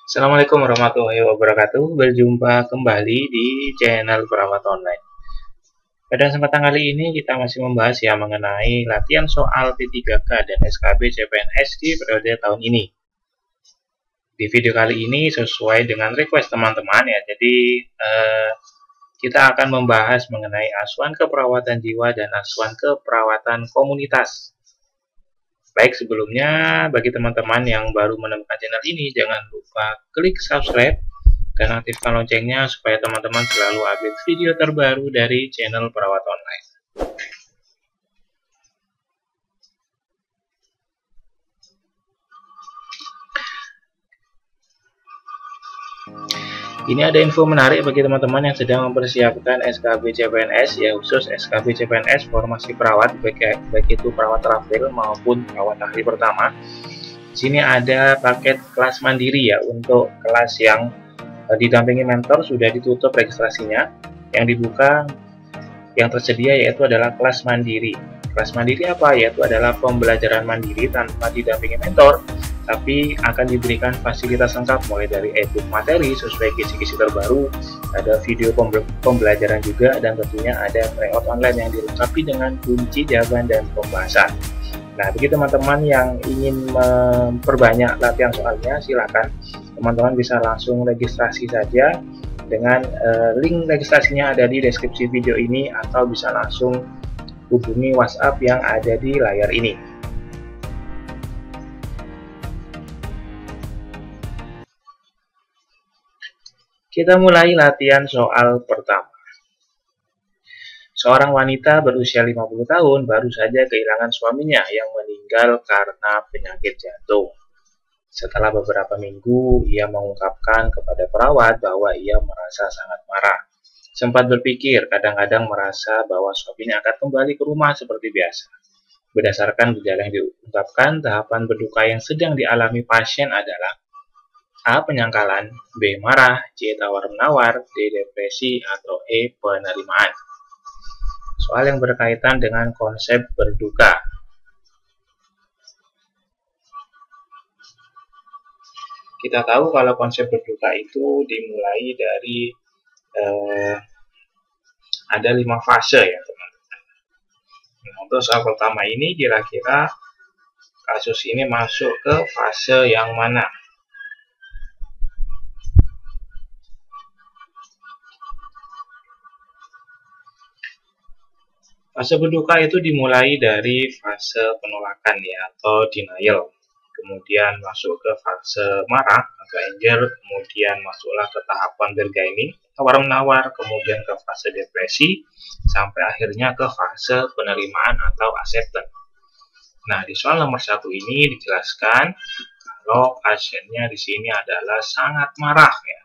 Assalamualaikum warahmatullahi wabarakatuh. Berjumpa kembali di channel Perawat Online. Pada kesempatan kali ini kita masih membahas ya mengenai latihan soal P3K dan SKB CPNS di periode tahun ini. Di video kali ini sesuai dengan request teman-teman ya. Jadi kita akan membahas mengenai asuhan keperawatan jiwa dan asuhan keperawatan komunitas. Baik, sebelumnya bagi teman-teman yang baru menemukan channel ini, jangan lupa klik subscribe dan aktifkan loncengnya supaya teman-teman selalu update video terbaru dari channel Perawat Online. Ini ada info menarik bagi teman-teman yang sedang mempersiapkan SKB CPNS, ya khusus SKB CPNS formasi perawat, baik itu perawat travel maupun perawat ahli pertama. Di sini ada paket kelas mandiri ya, untuk kelas yang didampingi mentor sudah ditutup registrasinya. Yang dibuka yang tersedia yaitu adalah kelas mandiri. Kelas mandiri apa? Yaitu adalah pembelajaran mandiri tanpa didampingi mentor, tapi akan diberikan fasilitas lengkap mulai dari e-book materi sesuai kisi-kisi terbaru, ada video pembelajaran juga, dan tentunya ada tryout online yang dilengkapi dengan kunci jawaban dan pembahasan. Nah, bagi teman-teman yang ingin memperbanyak latihan soalnya, silakan teman-teman bisa langsung registrasi saja dengan link registrasinya ada di deskripsi video ini, atau bisa langsung hubungi WhatsApp yang ada di layar ini. Kita mulai latihan soal pertama. Seorang wanita berusia 50 tahun baru saja kehilangan suaminya yang meninggal karena penyakit jantung. Setelah beberapa minggu, ia mengungkapkan kepada perawat bahwa ia merasa sangat marah. Sempat berpikir, kadang-kadang merasa bahwa suaminya akan kembali ke rumah seperti biasa. Berdasarkan gejala yang diungkapkan, tahapan berduka yang sedang dialami pasien adalah A. Penyangkalan, B. Marah, C. Tawar-menawar, D. Depresi, atau E. Penerimaan. Soal yang berkaitan dengan konsep berduka. Kita tahu kalau konsep berduka itu dimulai dari ada 5 fase ya teman-teman. Nah, untuk soal pertama ini kira-kira kasus ini masuk ke fase yang mana? Fase berduka itu dimulai dari fase penolakan ya, atau denial. Kemudian masuk ke fase marah atau anger, kemudian masuklah ke tahapan bargaining, tawar-menawar, kemudian ke fase depresi, sampai akhirnya ke fase penerimaan atau acceptance. Nah, di soal nomor 1 ini dijelaskan kalau pasiennya di sini adalah sangat marah ya.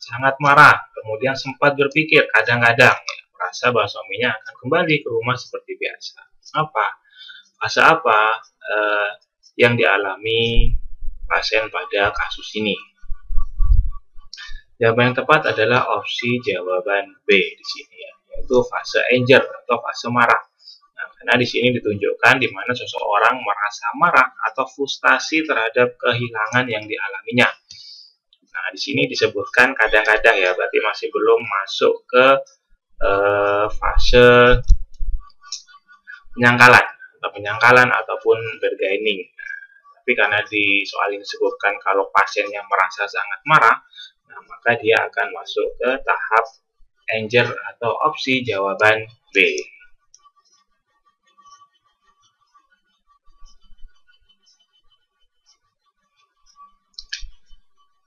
Sangat marah, kemudian sempat berpikir kadang-kadang ya, merasa bahwa suaminya akan kembali ke rumah seperti biasa. Fase apa yang dialami pasien pada kasus ini? Jawaban yang tepat adalah opsi jawaban B di sini ya, yaitu fase anger atau fase marah. Nah, karena di sini ditunjukkan di mana seseorang merasa marah atau frustasi terhadap kehilangan yang dialaminya. Nah, di sini disebutkan kadang-kadang ya, berarti masih belum masuk ke fase penyangkalan ataupun bargaining. Nah, tapi karena di soal ini disebutkan kalau pasiennya merasa sangat marah, nah maka dia akan masuk ke tahap anger atau opsi jawaban B.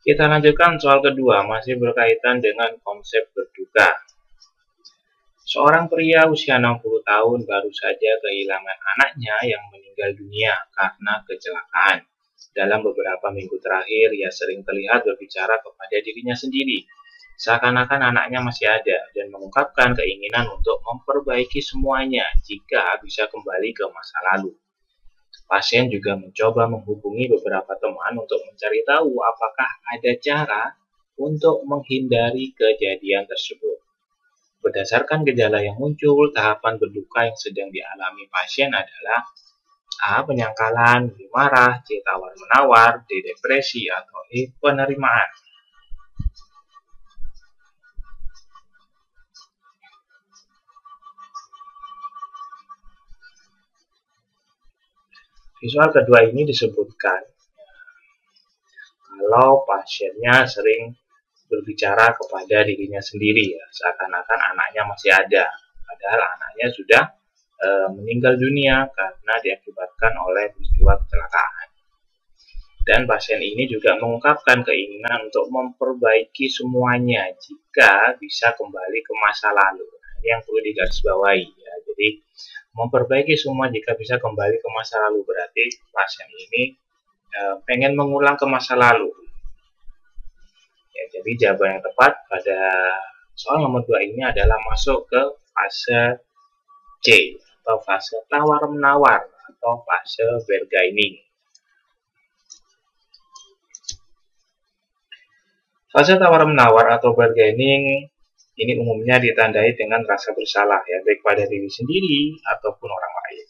Kita lanjutkan soal kedua, masih berkaitan dengan konsep berduka. Seorang pria usia 60 tahun baru saja kehilangan anaknya yang meninggal dunia karena kecelakaan. Dalam beberapa minggu terakhir, ia sering terlihat berbicara kepada dirinya sendiri, seakan-akan anaknya masih ada, dan mengungkapkan keinginan untuk memperbaiki semuanya jika bisa kembali ke masa lalu. Pasien juga mencoba menghubungi beberapa teman untuk mencari tahu apakah ada cara untuk menghindari kejadian tersebut. Berdasarkan gejala yang muncul, tahapan berduka yang sedang dialami pasien adalah A. Penyangkalan, B. Marah, C. Tawar-menawar, D. Depresi, atau E. Penerimaan. Di soal kedua ini disebutkan kalau pasiennya sering berbicara kepada dirinya sendiri, ya, seakan-akan anaknya masih ada, padahal anaknya sudah meninggal dunia karena diakibatkan oleh peristiwa kecelakaan. Dan pasien ini juga mengungkapkan keinginan untuk memperbaiki semuanya jika bisa kembali ke masa lalu. Ini yang perlu digarisbawahi, ya. Jadi memperbaiki semua jika bisa kembali ke masa lalu berarti pasien ini pengen mengulang ke masa lalu. Ya, jadi jawaban yang tepat pada soal nomor 2 ini adalah masuk ke fase C atau fase tawar-menawar atau fase bargaining. Fase tawar-menawar atau bargaining ini umumnya ditandai dengan rasa bersalah, ya, baik pada diri sendiri ataupun orang lain.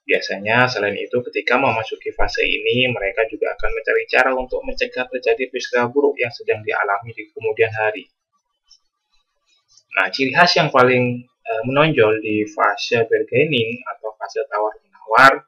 Biasanya selain itu ketika memasuki fase ini mereka juga akan mencari cara untuk mencegah terjadi peristiwa buruk yang sedang dialami di kemudian hari. Nah, ciri khas yang paling menonjol di fase bargaining atau fase tawar-menawar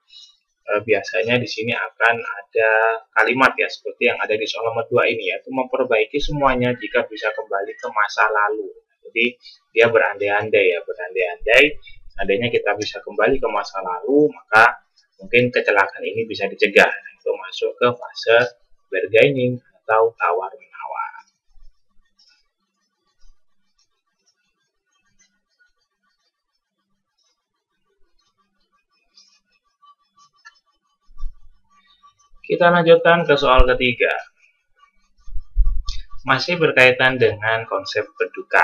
biasanya di sini akan ada kalimat, ya, seperti yang ada di soal nomor 2 ini, yaitu memperbaiki semuanya jika bisa kembali ke masa lalu. Jadi dia berandai-andai, ya, berandai-andai seandainya kita bisa kembali ke masa lalu, maka mungkin kecelakaan ini bisa dicegah. Untuk masuk ke fase bargaining atau tawar-menawar. Kita lanjutkan ke soal ketiga. Masih berkaitan dengan konsep berduka.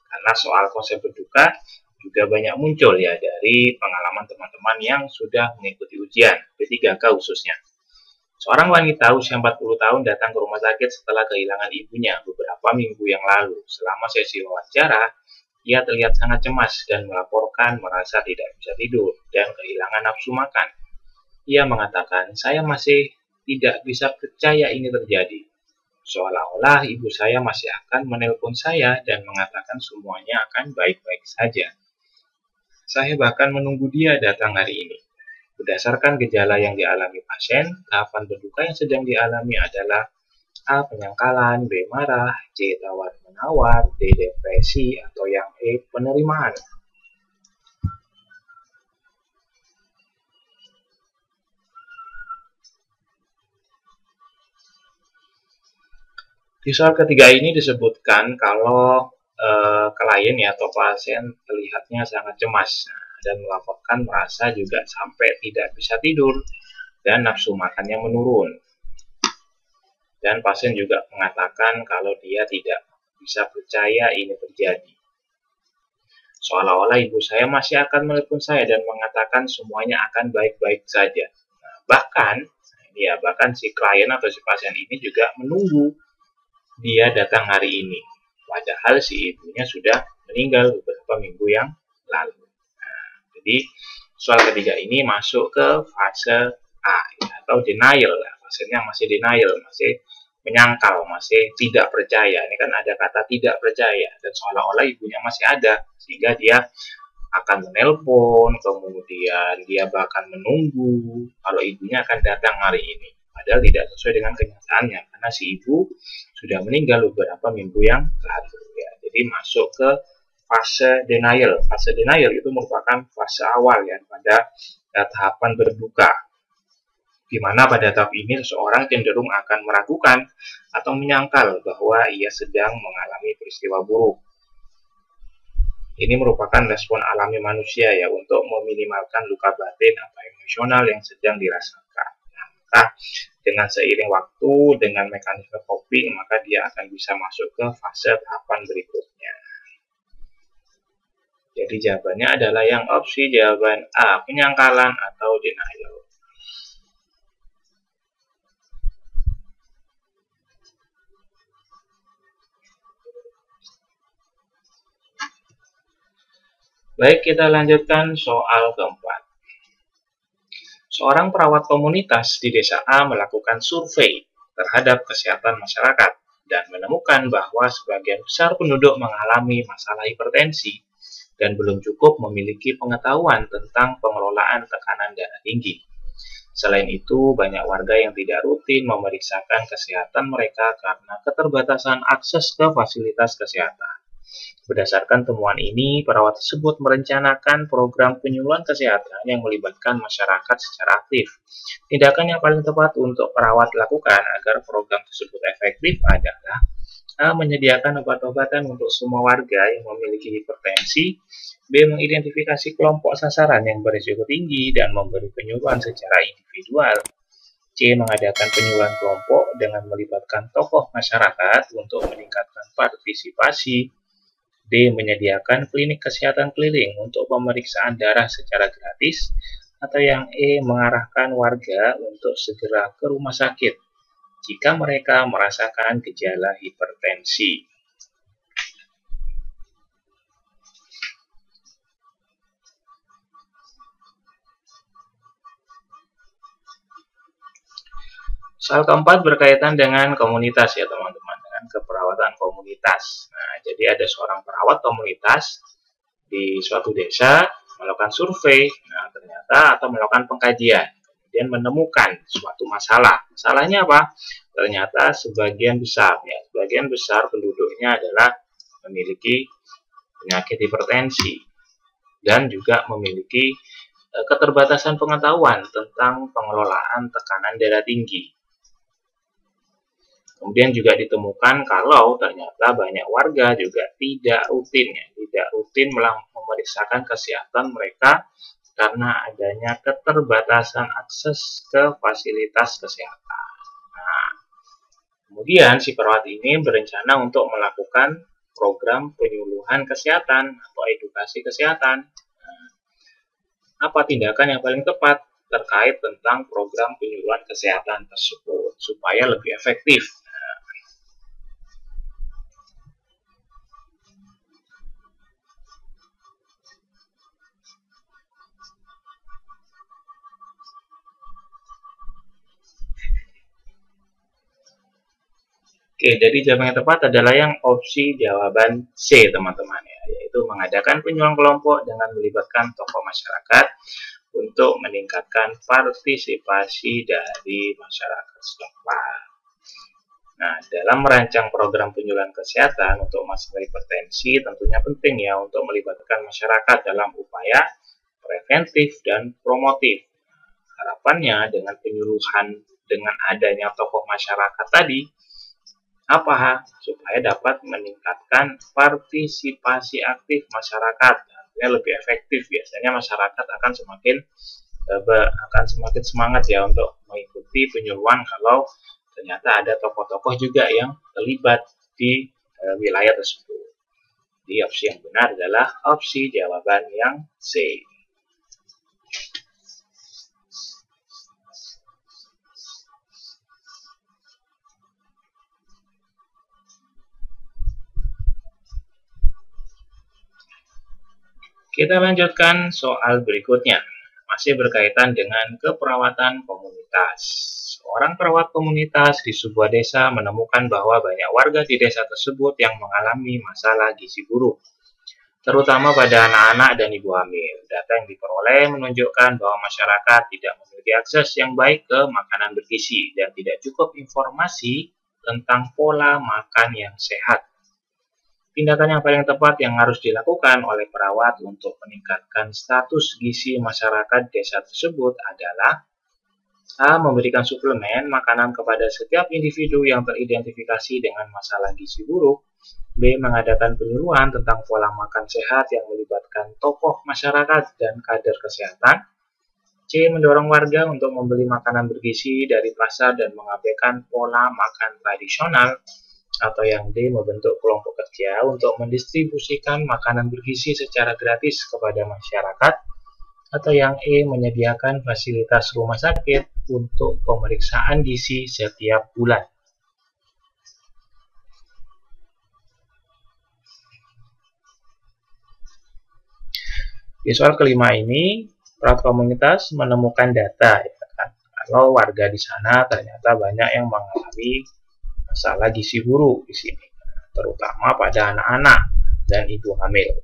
Karena soal konsep berduka juga banyak muncul, ya, dari pengalaman teman-teman yang sudah mengikuti ujian P3K khususnya. Seorang wanita usia 40 tahun datang ke rumah sakit setelah kehilangan ibunya beberapa minggu yang lalu. Selama sesi wawancara, ia terlihat sangat cemas dan melaporkan merasa tidak bisa tidur dan kehilangan nafsu makan. Ia mengatakan, "Saya masih tidak bisa percaya ini terjadi. Seolah-olah ibu saya masih akan menelpon saya dan mengatakan semuanya akan baik-baik saja. Saya bahkan menunggu dia datang hari ini." Berdasarkan gejala yang dialami pasien, tahapan berduka yang sedang dialami adalah A. Penyangkalan, B. Marah, C. Tawar-menawar, D. Depresi, atau yang E. Penerimaan. Di soal ketiga ini disebutkan kalau klien, ya, atau pasien terlihatnya sangat cemas dan melaporkan merasa juga sampai tidak bisa tidur dan nafsu makannya menurun. Dan pasien juga mengatakan kalau dia tidak bisa percaya ini terjadi. Seolah-olah ibu saya masih akan menelpon saya dan mengatakan semuanya akan baik-baik saja. Nah, bahkan si klien atau si pasien ini juga menunggu dia datang hari ini. Padahal si ibunya sudah meninggal beberapa minggu yang lalu. Nah, jadi soal ketiga ini masuk ke fase A, ya, atau denial. Pasiennya masih denial, masih menyangkal, masih tidak percaya. Ini kan ada kata tidak percaya dan seolah-olah ibunya masih ada, sehingga dia akan menelpon, kemudian dia bahkan menunggu kalau ibunya akan datang hari ini. Padahal tidak sesuai dengan kenyataannya karena si ibu sudah meninggal beberapa minggu yang lalu, ya. Jadi masuk ke fase denial. Fase denial itu merupakan fase awal, ya, pada tahapan berduka, di mana pada tahap ini seseorang cenderung akan meragukan atau menyangkal bahwa ia sedang mengalami peristiwa buruk. Ini merupakan respon alami manusia, ya, untuk meminimalkan luka batin atau emosional yang sedang dirasakan. Nah, maka dengan seiring waktu, dengan mekanisme coping, maka dia akan bisa masuk ke fase tahapan berikutnya. Jadi jawabannya adalah yang opsi jawaban A, penyangkalan atau denial. Baik, kita lanjutkan soal keempat. Seorang perawat komunitas di desa A melakukan survei terhadap kesehatan masyarakat dan menemukan bahwa sebagian besar penduduk mengalami masalah hipertensi dan belum cukup memiliki pengetahuan tentang pengelolaan tekanan darah tinggi. Selain itu, banyak warga yang tidak rutin memeriksakan kesehatan mereka karena keterbatasan akses ke fasilitas kesehatan. Berdasarkan temuan ini, perawat tersebut merencanakan program penyuluhan kesehatan yang melibatkan masyarakat secara aktif. Tindakan yang paling tepat untuk perawat lakukan agar program tersebut efektif adalah menyediakan obat-obatan untuk semua warga yang memiliki hipertensi, B. Mengidentifikasi kelompok sasaran yang berisiko tinggi dan memberi penyuluhan secara individual, C. Mengadakan penyuluhan kelompok dengan melibatkan tokoh masyarakat untuk meningkatkan partisipasi, D. Menyediakan klinik kesehatan keliling untuk pemeriksaan darah secara gratis, atau yang E. Mengarahkan warga untuk segera ke rumah sakit jika mereka merasakan gejala hipertensi. Soal keempat berkaitan dengan komunitas ya teman-teman, dengan keperawatan komunitas. Nah, jadi ada seorang perawat komunitas di suatu desa melakukan survei, nah ternyata atau melakukan pengkajian, kemudian menemukan suatu masalah. Masalahnya apa? Ternyata sebagian besar penduduknya adalah memiliki penyakit hipertensi dan juga memiliki keterbatasan pengetahuan tentang pengelolaan tekanan darah tinggi. Kemudian juga ditemukan kalau ternyata banyak warga juga tidak rutin memeriksakan kesehatan mereka karena adanya keterbatasan akses ke fasilitas kesehatan. Nah, kemudian si perawat ini berencana untuk melakukan program penyuluhan kesehatan atau edukasi kesehatan. Nah, apa tindakan yang paling tepat terkait tentang program penyuluhan kesehatan tersebut supaya lebih efektif? Oke, jadi jawaban yang tepat adalah yang opsi jawaban C, teman-teman ya, yaitu mengadakan penyuluhan kelompok dengan melibatkan tokoh masyarakat untuk meningkatkan partisipasi dari masyarakat setempat. Nah, dalam merancang program penyuluhan kesehatan untuk masalah hipertensi tentunya penting ya untuk melibatkan masyarakat dalam upaya preventif dan promotif. Harapannya dengan penyuluhan dengan adanya tokoh masyarakat tadi, supaya dapat meningkatkan partisipasi aktif masyarakat, artinya lebih efektif. Biasanya masyarakat akan semakin semangat ya untuk mengikuti penyuluhan kalau ternyata ada tokoh-tokoh juga yang terlibat di wilayah tersebut. Jadi opsi yang benar adalah opsi jawaban yang C. Kita lanjutkan soal berikutnya, masih berkaitan dengan keperawatan komunitas. Seorang perawat komunitas di sebuah desa menemukan bahwa banyak warga di desa tersebut yang mengalami masalah gizi buruk, terutama pada anak-anak dan ibu hamil. Data yang diperoleh menunjukkan bahwa masyarakat tidak memiliki akses yang baik ke makanan bergizi dan tidak cukup informasi tentang pola makan yang sehat. Tindakan yang paling tepat yang harus dilakukan oleh perawat untuk meningkatkan status gizi masyarakat desa tersebut adalah A. Memberikan suplemen makanan kepada setiap individu yang teridentifikasi dengan masalah gizi buruk. B. Mengadakan penyuluhan tentang pola makan sehat yang melibatkan tokoh masyarakat dan kader kesehatan. C. Mendorong warga untuk membeli makanan bergizi dari pasar dan mengabaikan pola makan tradisional. Atau yang D. Membentuk kelompok kerja untuk mendistribusikan makanan bergizi secara gratis kepada masyarakat. Atau yang E. Menyediakan fasilitas rumah sakit untuk pemeriksaan gizi setiap bulan. Di soal kelima ini, Perawat komunitas menemukan data, ya kan? Kalau warga di sana ternyata banyak yang mengalami masalah gizi buruk di sini, terutama pada anak-anak dan ibu hamil.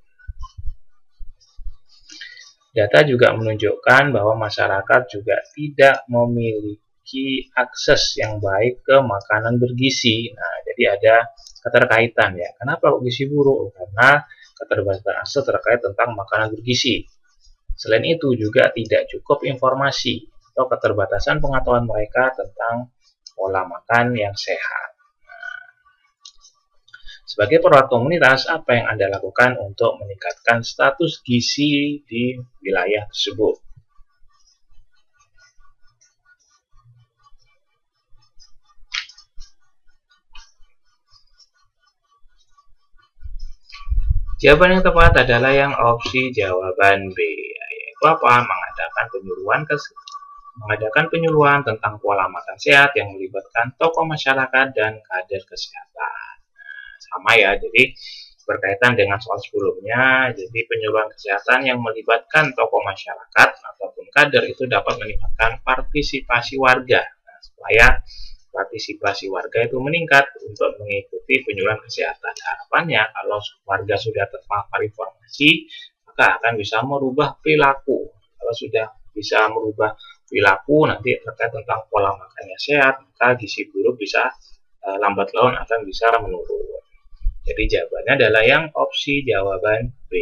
Data juga menunjukkan bahwa masyarakat juga tidak memiliki akses yang baik ke makanan bergizi. Nah, jadi ada keterkaitan ya. Kenapa kok gizi buruk? Karena keterbatasan akses terkait tentang makanan bergizi. Selain itu juga tidak cukup informasi atau keterbatasan pengetahuan mereka tentang pola makan yang sehat. Sebagai perawat komunitas, apa yang Anda lakukan untuk meningkatkan status gizi di wilayah tersebut? Jawaban yang tepat adalah yang opsi jawaban B, yaitu apa? Mengadakan penyuluhan tentang pola makan sehat yang melibatkan tokoh masyarakat dan kader kesehatan. Sama ya, jadi berkaitan dengan soal sebelumnya, jadi penyuluhan kesehatan yang melibatkan tokoh masyarakat ataupun kader itu dapat meningkatkan partisipasi warga. Nah, supaya partisipasi warga itu meningkat untuk mengikuti penyuluhan kesehatan. Harapannya kalau warga sudah terpapar informasi, maka akan bisa merubah perilaku. Kalau sudah bisa merubah perilaku nanti terkait tentang pola makannya sehat, maka gizi buruk bisa lambat laun akan bisa menurun. Jadi jawabannya adalah yang opsi jawaban B.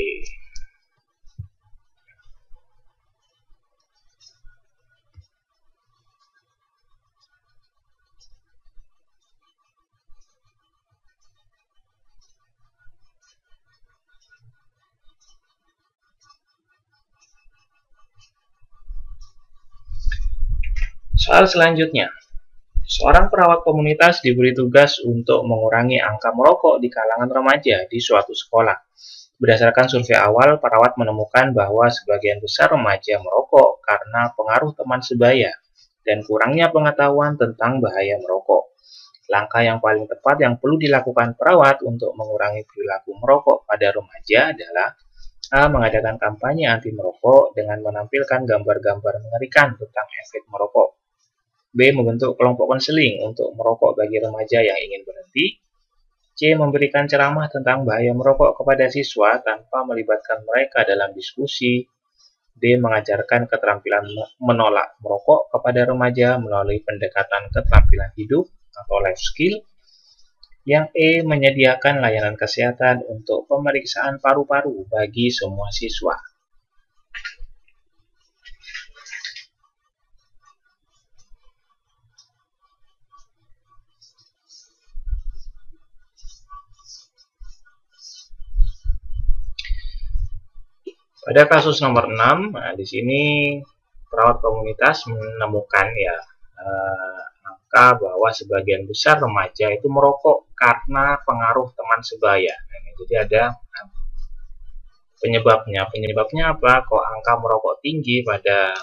Soal selanjutnya, seorang perawat komunitas diberi tugas untuk mengurangi angka merokok di kalangan remaja di suatu sekolah. Berdasarkan survei awal, perawat menemukan bahwa sebagian besar remaja merokok karena pengaruh teman sebaya dan kurangnya pengetahuan tentang bahaya merokok. Langkah yang paling tepat yang perlu dilakukan perawat untuk mengurangi perilaku merokok pada remaja adalah A. Mengadakan kampanye anti merokok dengan menampilkan gambar-gambar mengerikan tentang efek merokok. B. Membentuk kelompok konseling untuk merokok bagi remaja yang ingin berhenti. C. Memberikan ceramah tentang bahaya merokok kepada siswa tanpa melibatkan mereka dalam diskusi. D. Mengajarkan keterampilan menolak merokok kepada remaja melalui pendekatan keterampilan hidup atau life skill. Yang E. Menyediakan layanan kesehatan untuk pemeriksaan paru-paru bagi semua siswa. Pada kasus nomor 6, nah di sini perawat komunitas menemukan ya angka bahwa sebagian besar remaja itu merokok karena pengaruh teman sebaya. Nah, jadi ada penyebabnya. Penyebabnya apa? Kok angka merokok tinggi pada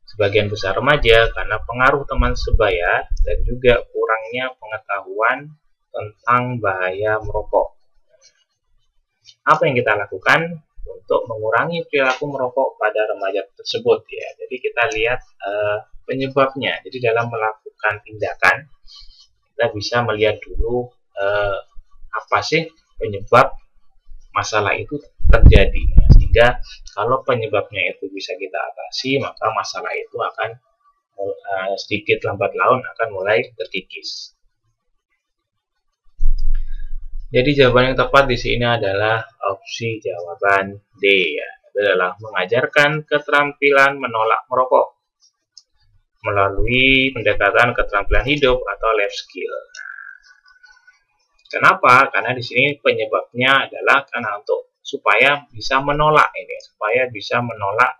sebagian besar remaja? Karena pengaruh teman sebaya dan juga kurangnya pengetahuan tentang bahaya merokok. Apa yang kita lakukan untuk mengurangi perilaku merokok pada remaja tersebut ya? Jadi kita lihat penyebabnya. Jadi dalam melakukan tindakan kita bisa melihat dulu apa sih penyebab masalah itu terjadi, sehingga kalau penyebabnya itu bisa kita atasi, maka masalah itu akan sedikit lambat laun akan mulai terkikis. Jadi jawaban yang tepat di sini adalah opsi jawaban D ya. Itu adalah mengajarkan keterampilan menolak merokok melalui pendekatan keterampilan hidup atau life skill. Kenapa? Karena di sini penyebabnya adalah karena supaya bisa menolak ini, supaya bisa menolak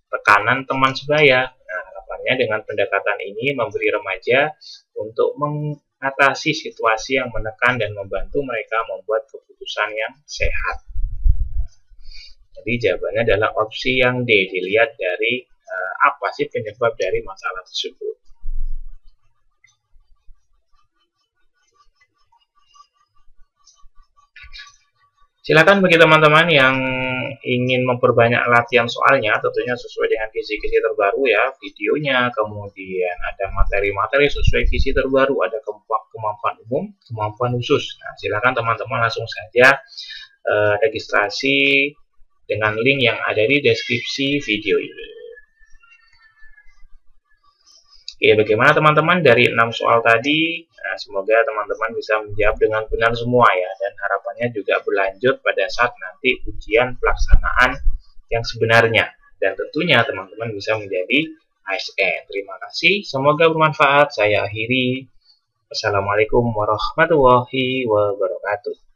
tekanan teman sebaya. Nah, harapannya dengan pendekatan ini memberi remaja untuk mengatasi situasi yang menekan dan membantu mereka membuat keputusan yang sehat. Jadi jawabannya adalah opsi yang D, dilihat dari apa sih penyebab dari masalah tersebut. Silakan bagi teman-teman yang ingin memperbanyak latihan soalnya, tentunya sesuai dengan kisi-kisi terbaru ya, videonya, kemudian ada materi-materi sesuai kisi terbaru, ada kemampuan umum, kemampuan khusus. Nah, silakan teman-teman langsung saja registrasi dengan link yang ada di deskripsi video ini. Oke, bagaimana teman-teman dari 6 soal tadi? Nah, semoga teman-teman bisa menjawab dengan benar semua ya, dan harapannya juga berlanjut pada saat nanti ujian pelaksanaan yang sebenarnya. Dan tentunya teman-teman bisa menjadi ASN. Terima kasih, semoga bermanfaat. Saya akhiri. Wassalamualaikum warahmatullahi wabarakatuh.